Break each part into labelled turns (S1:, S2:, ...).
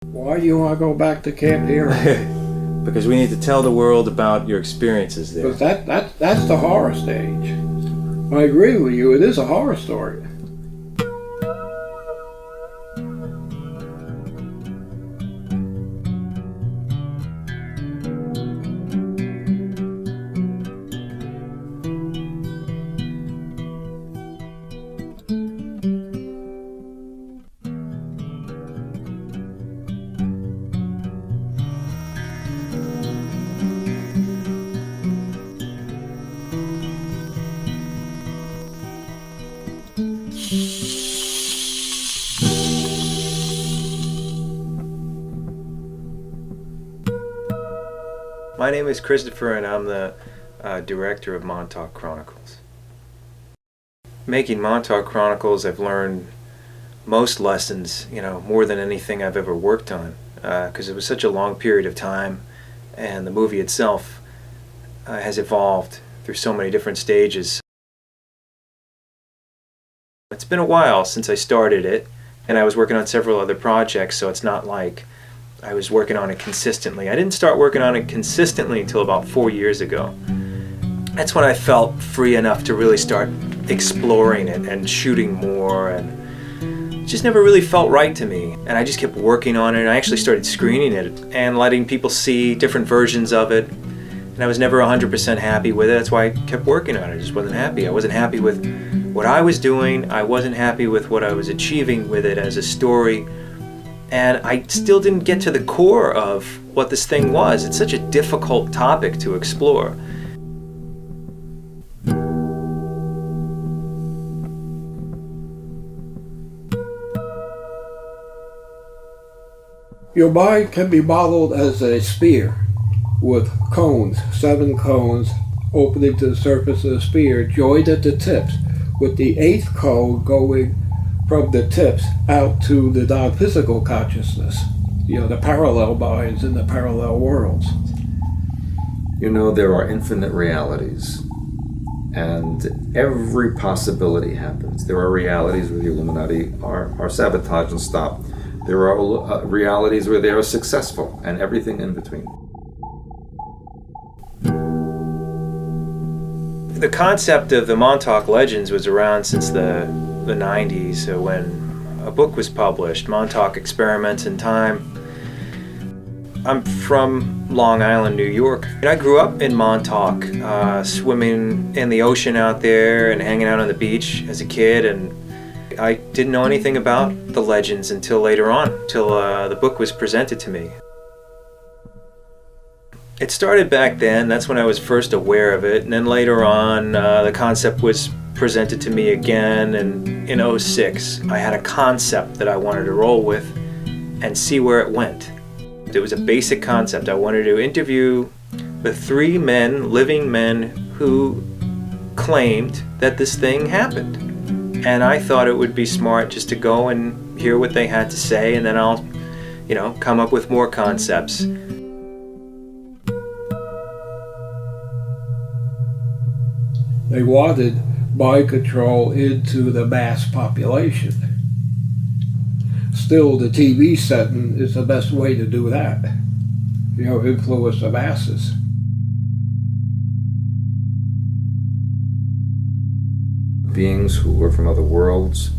S1: Why do you want to go back to Camp Hero?
S2: Because we need to tell the world about your experiences there.
S1: Because that's the horror stage. I agree with you, it is a horror story.
S2: My name is Christopher, and I'm the director of Montauk Chronicles. Making Montauk Chronicles, I've learned most lessons, more than anything I've ever worked on, because it was such a long period of time, and the movie itself has evolved through so many different stages. It's been a while since I started it, and I was working on several other projects, so it's not like I was working on it consistently. I didn't start working on it consistently until about 4 years ago. That's when I felt free enough to really start exploring it and shooting more, and it just never really felt right to me. And I just kept working on it, and I actually started screening it and letting people see different versions of it. And I was never 100% happy with it. That's why I kept working on it. I just wasn't happy. I wasn't happy with what I was doing. I wasn't happy with what I was achieving with it as a story. And I still didn't get to the core of what this thing was. It's such a difficult topic to explore.
S1: Your mind can be modeled as a sphere with cones, 7 cones opening to the surface of the sphere, joined at the tips, with the 8th cone going from the tips out to the non-physical consciousness, the parallel minds in the parallel worlds.
S3: There are infinite realities, and every possibility happens. There are realities where the Illuminati are sabotaged and stopped. There are realities where they are successful, and everything in between.
S2: The concept of the Montauk Legends was around since the 90s, when a book was published, Montauk Experiments in Time. I'm from Long Island, New York. I grew up in Montauk, swimming in the ocean out there and hanging out on the beach as a kid, and I didn't know anything about the legends until later on, till the book was presented to me. It started back then. That's when I was first aware of it, and then later on the concept was presented to me again, and in 2006 I had a concept that I wanted to roll with and see where it went. It was a basic concept. I wanted to interview the 3 men, living men, who claimed that this thing happened. And I thought it would be smart just to go and hear what they had to say, and then I'll, come up with more concepts.
S1: They wanted mind control into the mass population. Still, the TV setting is the best way to do that. Influence the masses.
S3: Beings who were from other worlds,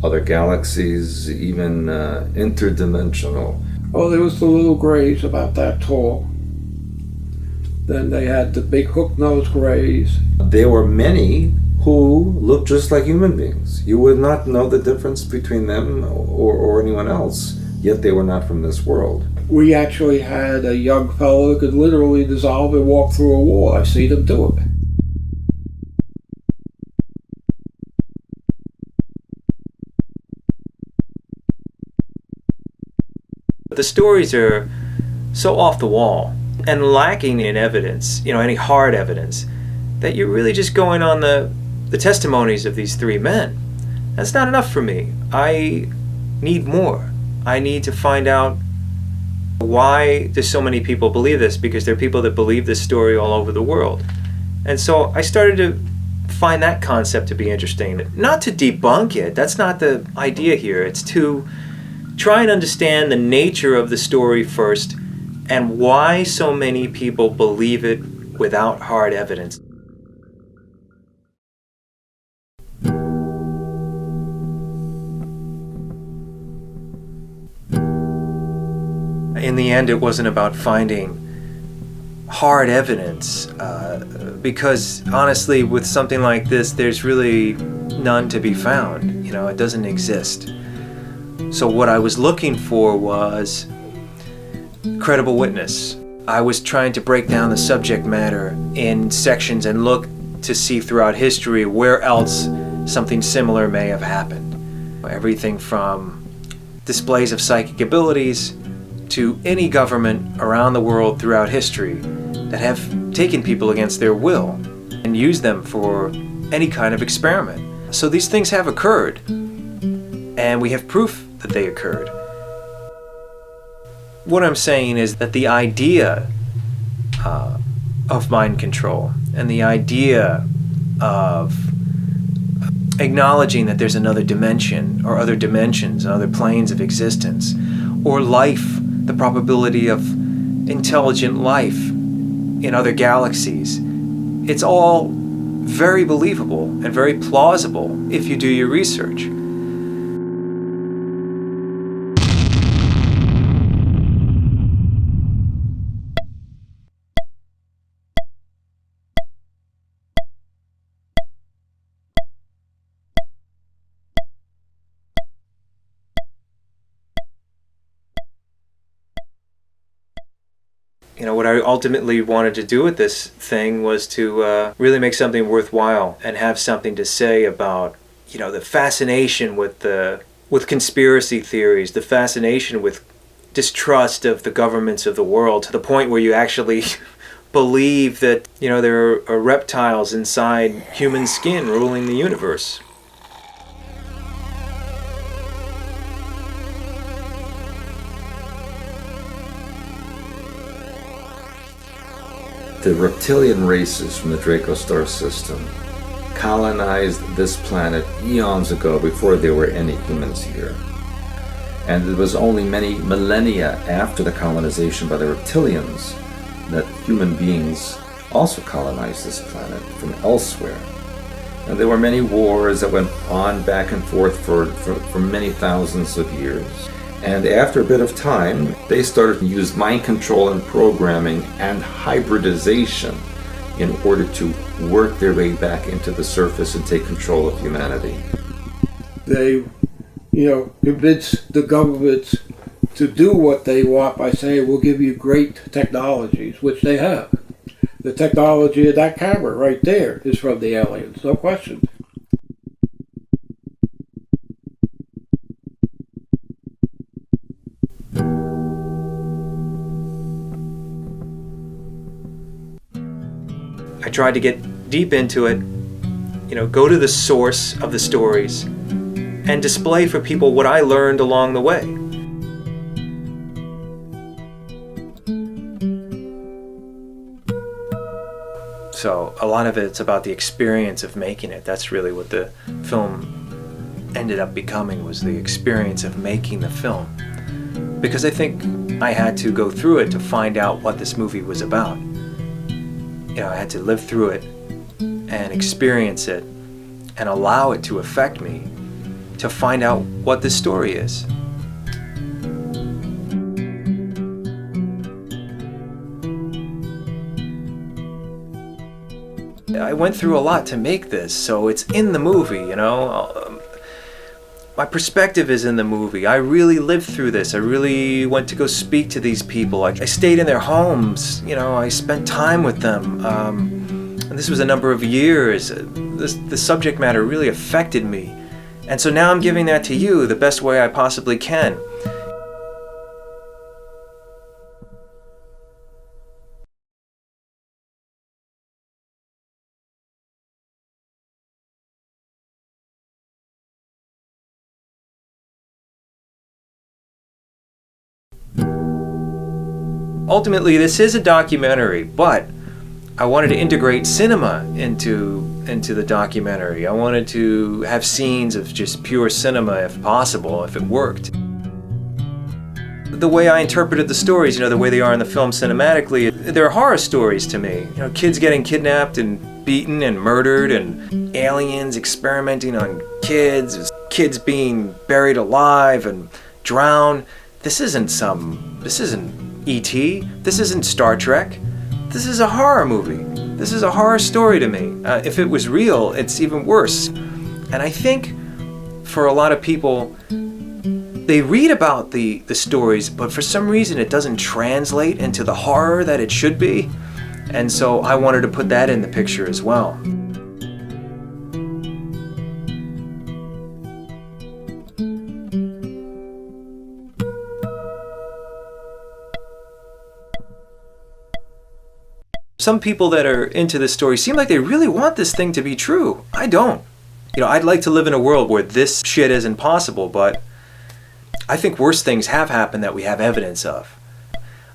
S3: other galaxies, even interdimensional.
S1: Oh, there was the little grays about that tall. Then they had the big hook-nosed grays.
S3: There were many who looked just like human beings. You would not know the difference between them or anyone else, yet they were not from this world.
S1: We actually had a young fellow who could literally dissolve and walk through a wall. I've seen him do it.
S2: The stories are so off the wall and lacking in evidence, any hard evidence, that you're really just going on the testimonies of these 3 men. That's not enough for me. I need more. I need to find out why do so many people believe this, because there are people that believe this story all over the world. And so I started to find that concept to be interesting. Not to debunk it, that's not the idea here. It's to try and understand the nature of the story first and why so many people believe it without hard evidence. In the end, it wasn't about finding hard evidence, because honestly, with something like this, there's really none to be found. It doesn't exist. So what I was looking for was credible witness. I was trying to break down the subject matter in sections and look to see throughout history where else something similar may have happened. Everything from displays of psychic abilities to any government around the world throughout history that have taken people against their will and used them for any kind of experiment. So these things have occurred, and we have proof that they occurred. What I'm saying is that the idea of mind control and the idea of acknowledging that there's another dimension or other dimensions and other planes of existence, or life, the probability of intelligent life in other galaxies, it's all very believable and very plausible if you do your research. What I ultimately wanted to do with this thing was to really make something worthwhile and have something to say about, the fascination with conspiracy theories, the fascination with distrust of the governments of the world, to the point where you actually believe that, there are reptiles inside human skin ruling the universe.
S3: The reptilian races from the Draco star system colonized this planet eons ago before there were any humans here. And it was only many millennia after the colonization by the reptilians that human beings also colonized this planet from elsewhere. And there were many wars that went on back and forth for many thousands of years. And after a bit of time, they started to use mind control and programming and hybridization in order to work their way back into the surface and take control of humanity.
S1: They, convince the governments to do what they want by saying, we'll give you great technologies, which they have. The technology of that camera right there is from the aliens, no question.
S2: I tried to get deep into it, go to the source of the stories and display for people what I learned along the way. So a lot of it's about the experience of making it. That's really what the film ended up becoming, was the experience of making the film. Because I think I had to go through it to find out what this movie was about. I had to live through it and experience it and allow it to affect me to find out what this story is. I went through a lot to make this, so it's in the movie, My perspective is in the movie. I really lived through this. I really went to go speak to these people. I stayed in their homes. I spent time with them. And this was a number of years. The subject matter really affected me. And so now I'm giving that to you the best way I possibly can. Ultimately, this is a documentary, but I wanted to integrate cinema into the documentary. I wanted to have scenes of just pure cinema if possible, if it worked. the way I interpreted the stories, you know, the way they are in the film cinematically, they're horror stories to me. You know, kids getting kidnapped and beaten and murdered, and aliens experimenting on kids, kids being buried alive and drowned. This isn't E.T., this isn't Star Trek. This is a horror movie. This is a horror story to me. If it was real, it's even worse. And I think for a lot of people, they read about the stories, but for some reason it doesn't translate into the horror that it should be. And so I wanted to put that in the picture as well. Some people that are into this story seem like they really want this thing to be true. I don't. You know, I'd like to live in a world where this shit isn't possible, but I think worse things have happened that we have evidence of.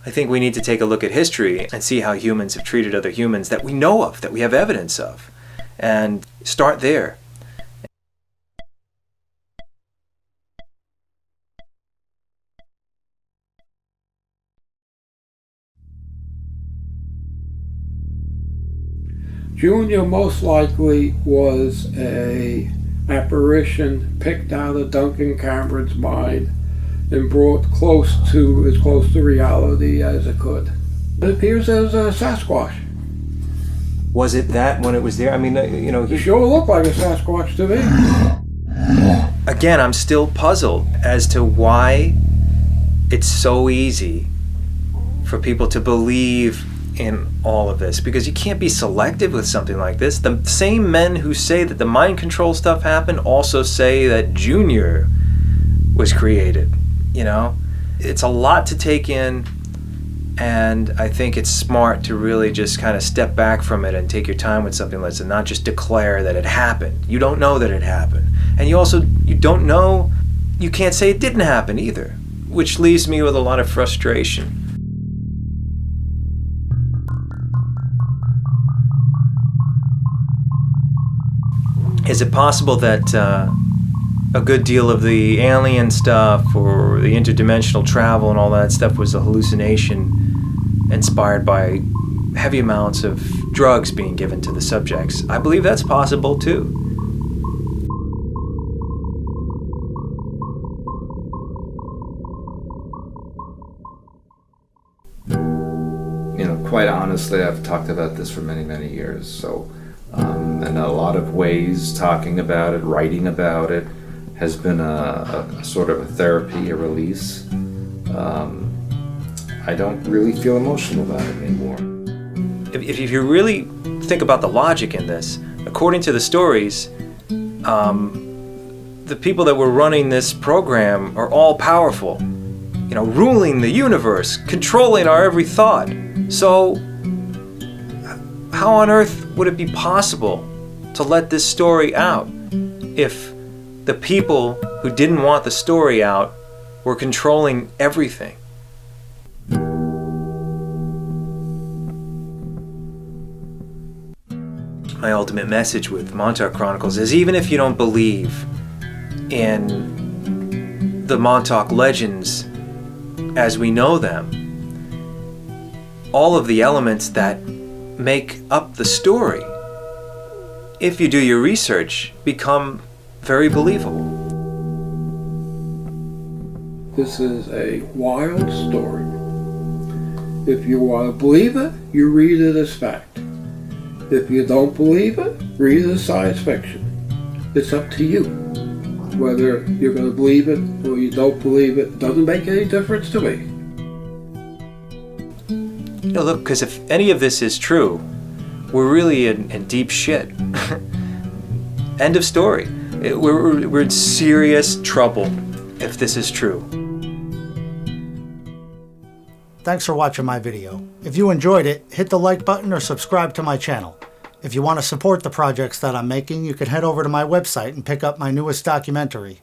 S2: I think we need to take a look at history and see how humans have treated other humans that we know of, that we have evidence of, and start there.
S1: Junior most likely was a apparition picked out of Duncan Cameron's mind and brought as close to reality as it could. It appears as a Sasquatch.
S2: Was it that when it was there? I mean, you know,
S1: It sure looked like a Sasquatch to me.
S2: Again, I'm still puzzled as to why it's so easy for people to believe in all of this, because you can't be selective with something like this. The same men who say that the mind control stuff happened also say that Junior was created. You know, it's a lot to take in, and I think it's smart to really just kind of step back from it and take your time with something like this and not just declare that it happened. You don't know that it happened, and you don't know, you can't say it didn't happen either, which leaves me with a lot of frustration. Is it possible that a good deal of the alien stuff or the interdimensional travel and all that stuff was a hallucination inspired by heavy amounts of drugs being given to the subjects? I believe that's possible too.
S3: You know, quite honestly, I've talked about this for many, many years. So, in a lot of ways, talking about it, writing about it, has been a sort of a therapy, a release. I don't really feel emotional about it anymore.
S2: If you really think about the logic in this, according to the stories, the people that were running this program are all powerful, you know, ruling the universe, controlling our every thought. So how on earth would it be possible to let this story out if the people who didn't want the story out were controlling everything? My ultimate message with Montauk Chronicles is, even if you don't believe in the Montauk legends as we know them, all of the elements that make up the story, if you do your research, become very believable.
S1: This is a wild story. If you want to believe it, you read it as fact. If you don't believe it, read it as science fiction. It's up to you. Whether you're going to believe it or you don't believe it, doesn't make any difference to me.
S2: You know, look, because if any of this is true, we're really in deep shit. End of story. We're in serious trouble if this is true.
S4: Thanks for watching my video. If you enjoyed it, hit the like button or subscribe to my channel. If you want to support the projects that I'm making, you can head over to my website and pick up my newest documentary,